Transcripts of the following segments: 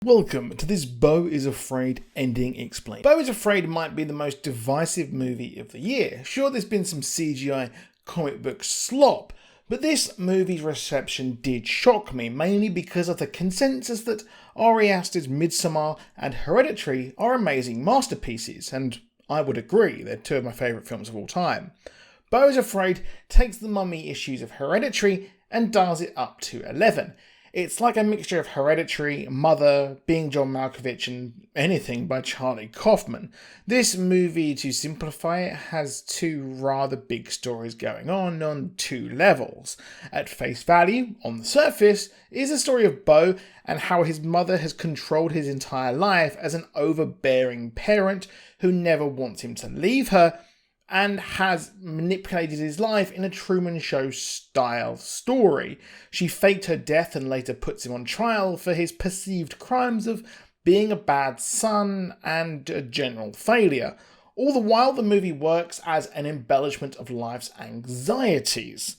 Welcome to this Beau is Afraid ending explained. Beau is Afraid might be the most divisive movie of the year. Sure, there's been some CGI comic book slop, but this movie's reception did shock me, mainly because of the consensus that Ari Aster's Midsommar and Hereditary are amazing masterpieces, and I would agree, they're two of my favourite films of all time. Beau is Afraid takes the mummy issues of Hereditary and dials it up to 11. It's like a mixture of Hereditary, Mother, Being John Malkovich, and anything by Charlie Kaufman. This movie, to simplify it, has two rather big stories going on two levels. At face value, on the surface, is the story of Beau and how his mother has controlled his entire life as an overbearing parent who never wants him to leave her, and has manipulated his life in a Truman Show-style story. She faked her death and later puts him on trial for his perceived crimes of being a bad son and a general failure. All the while, the movie works as an embellishment of life's anxieties.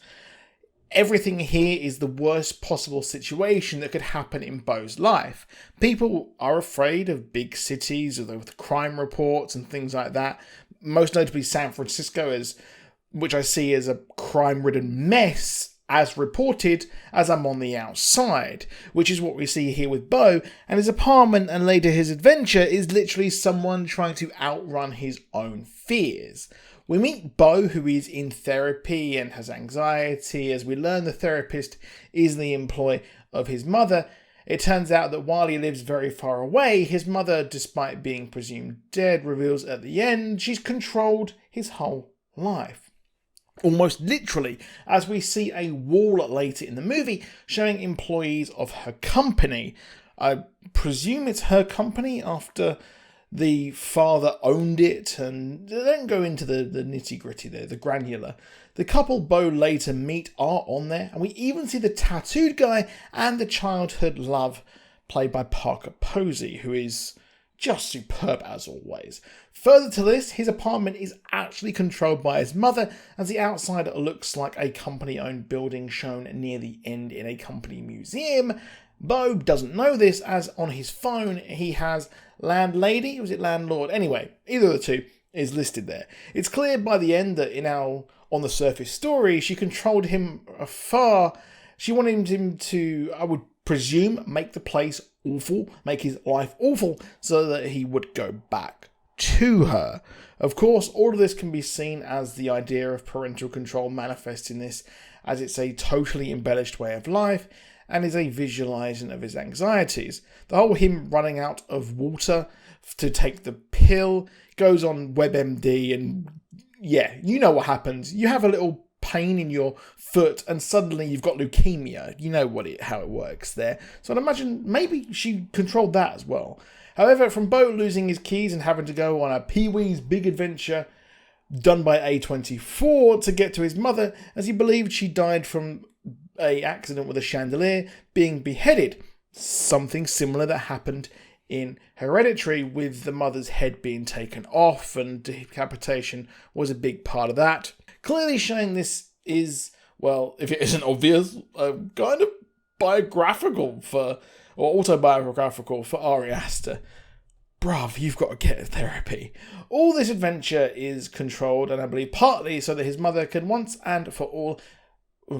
Everything here is the worst possible situation that could happen in Beau's life. People are afraid of big cities, with crime reports and things like that. Most notably San Francisco, which I see as a crime-ridden mess, as reported, as I'm on the outside, which is what we see here with Beau, and his apartment and later his adventure is literally someone trying to outrun his own fears. We meet Beau, who is in therapy and has anxiety, as we learn the therapist is the employee of his mother. It turns out that while he lives very far away, his mother, despite being presumed dead, reveals at the end she's controlled his whole life. Almost literally, as we see a wall later in the movie showing employees of her company. I presume it's her company after the father owned it, and they don't go into the nitty-gritty there, the granular. The couple Beau later meet are on there, and we even see the tattooed guy and the childhood love played by Parker Posey, who is just superb as always. Further to this, his apartment is actually controlled by his mother, as the outside looks like a company-owned building shown near the end in a company museum. Beau doesn't know this, as on his phone he has landlady, was it landlord? Anyway, either of the two is listed there. It's clear by the end that in our on the surface story, she controlled him afar. She wanted him to, I would presume, make the place awful, make his life awful, so that he would go back to her. Of course, all of this can be seen as the idea of parental control manifest in this, as it's a totally embellished way of life, and is a visualizing of his anxieties. The whole him running out of water to take the pill goes on WebMD, and yeah, you know what happens. You have a little pain in your foot and suddenly you've got leukemia. You know how it works there. So I'd imagine maybe she controlled that as well. However, from Beau losing his keys and having to go on a Pee-wee's Big Adventure done by A24 to get to his mother, as he believed she died from an accident with a chandelier being beheaded. Something similar that happened in Hereditary, with the mother's head being taken off, and decapitation was a big part of that. Clearly showing this is, well, if it isn't obvious, kind of biographical or autobiographical for Ari Aster. Bruv, you've got to get therapy. All this adventure is controlled, and I believe partly so that his mother can once and for all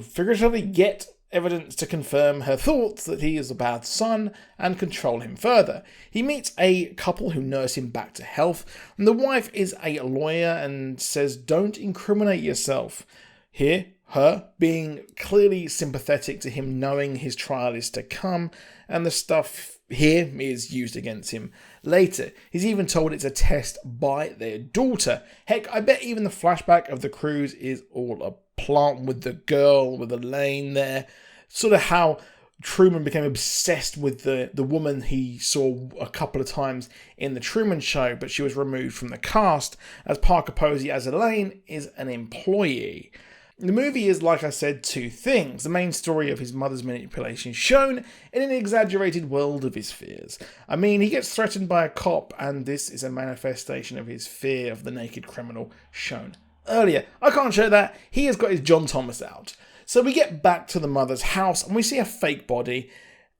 figuratively get evidence to confirm her thoughts that he is a bad son and control him further. He meets a couple who nurse him back to health, and the wife is a lawyer and says, "Don't incriminate yourself." Here, her being clearly sympathetic to him, knowing his trial is to come, and the stuff here is used against him later. He's even told it's a test by their daughter. Heck, I bet even the flashback of the cruise is all a plant with the girl with Elaine there. Sort of how Truman became obsessed with the woman he saw a couple of times in the Truman Show, but she was removed from the cast, as Parker Posey as Elaine is an employee. The movie is, like I said, two things. The main story of his mother's manipulation shown in an exaggerated world of his fears. I mean, he gets threatened by a cop, and this is a manifestation of his fear of the naked criminal shown earlier. I can't show that. He has got his John Thomas out. So we get back to the mother's house, and we see a fake body,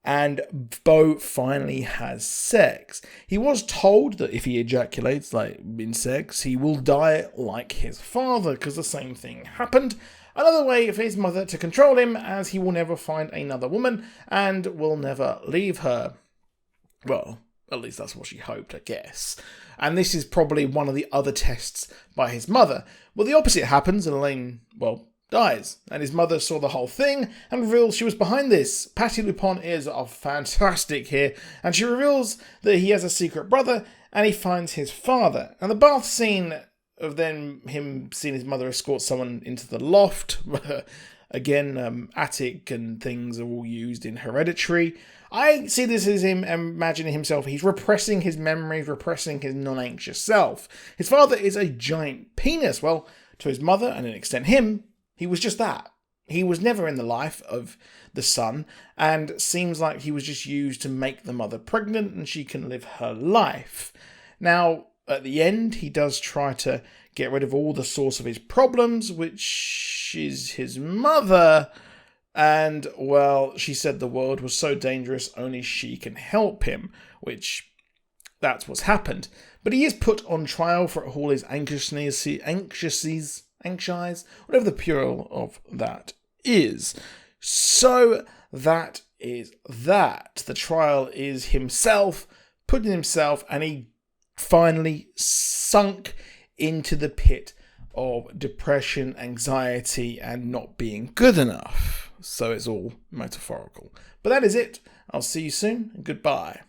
and Beau finally has sex. He was told that if he ejaculates in sex, he will die like his father, because the same thing happened. Another way for his mother to control him, as he will never find another woman and will never leave her. Well, at least that's what she hoped, I guess. And this is probably one of the other tests by his mother. Well, the opposite happens, and Elaine, dies. And his mother saw the whole thing and reveals she was behind this. Patti LuPone is fantastic here, and she reveals that he has a secret brother, and he finds his father. And the bath scene of then him seeing his mother escort someone into the loft, again, attic and things are all used in Hereditary. I see this as him imagining himself, he's repressing his memories, repressing his non-anxious self. His father is a giant penis. Well, to his mother, and to an extent him, he was just that. He was never in the life of the son, and seems like he was just used to make the mother pregnant and she can live her life. Now, at the end, he does try to get rid of all the source of his problems, which is his mother. And, she said the world was so dangerous, only she can help him, which, that's what's happened. But he is put on trial for all his anxious, whatever the plural of that is. So, that is that. The trial is himself, putting himself, and he finally sunk into the pit of depression, anxiety, and not being good enough. So it's all metaphorical. But that is it. I'll see you soon, and goodbye.